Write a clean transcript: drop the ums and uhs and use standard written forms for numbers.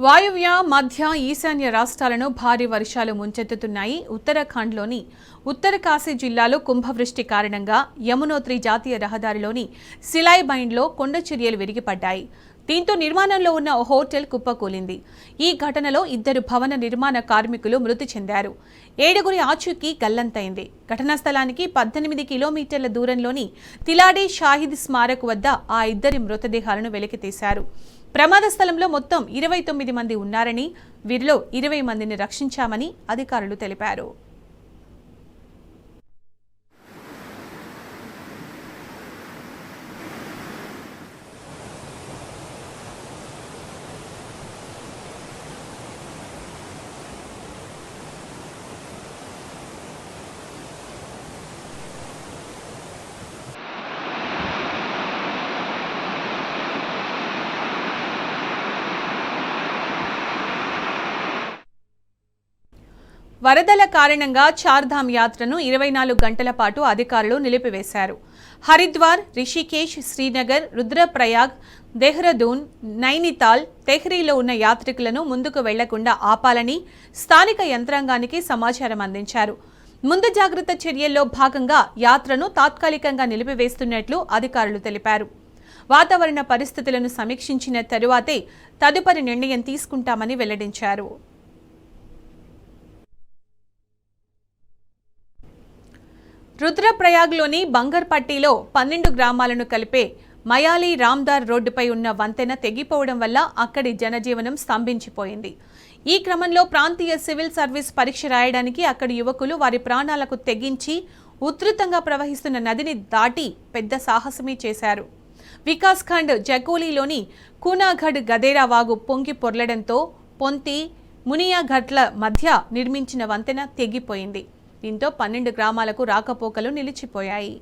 వాయువ్య మధ్య ఈశాన్య రాష్ట్రాలను భారీ వర్షాలు ముంచెత్తుతున్నాయి. ఉత్తరాఖండ్లోని ఉత్తరకాశీ జిల్లాలో కుంభవృష్టి కారణంగా యమునోత్రి జాతీయ రహదారిలోని సిలాయ్ బైండ్లో కొండ చర్యలు విరిగిపడ్డాయి. దీంతో నిర్మాణంలో ఉన్న ఓ హోటల్ కుప్పకూలింది. ఈ ఘటనలో 2 భవన నిర్మాణ కార్మికులు మృతి చెందారు. 7 ఆచూకీ గల్లంతైంది. ఘటనా స్థలానికి 18 కిలోమీటర్ల దూరంలోని తిలాడే షాహిద్ స్మారక్ వద్ద ఆ 2 మృతదేహాలను వెలికితీశారు. ప్రమాద స్థలంలో మొత్తం 29 మంది ఉన్నారని, వీరిలో 20 మందిని రక్షించామని అధికారులు తెలిపారు. వరదల కారణంగా చార్ధామ్ యాత్రను 24 గంటల పాటు అధికారులు నిలిపివేశారు. హరిద్వార్, రిషికేశ్, శ్రీనగర్, రుద్రప్రయాగ్, దెహ్రాదూన్, నైనితాల్, తెహ్రీలో ఉన్న యాత్రికులను ముందుకు వెళ్లకుండా ఆపాలని స్థానిక యంత్రాంగానికి సమాచారం అందించారు. ముందు జాగ్రత్త చర్యల్లో భాగంగా యాత్రను తాత్కాలికంగా నిలిపివేస్తున్నట్లు అధికారులు తెలిపారు. వాతావరణ పరిస్థితులను సమీక్షించిన తరువాతే తదుపరి నిర్ణయం తీసుకుంటామని వెల్లడించారు. రుద్రప్రయాగ్లోని బంగర్పట్టిలో 12 గ్రామాలను కలిపే మయాలి రామ్దార్ రోడ్డుపై ఉన్న వంతెన తెగిపోవడం వల్ల అక్కడి జనజీవనం స్తంభించిపోయింది. ఈ క్రమంలో ప్రాంతీయ సివిల్ సర్వీస్ పరీక్ష రాయడానికి అక్కడి యువకులు వారి ప్రాణాలకు తెగించి ఉధృతంగా ప్రవహిస్తున్న నదిని దాటి పెద్ద సాహసమే చేశారు. వికాస్ ఖండ్ జకోలీలోని కూనాగఢ్ గదేరా వాగు పొంగి పొర్లడంతో పొంతి, మునియాఘట్ల మధ్య నిర్మించిన వంతెన తెగిపోయింది. దీంతో 12 గ్రామాలకు రాకపోకలు నిలిచిపోయాయి.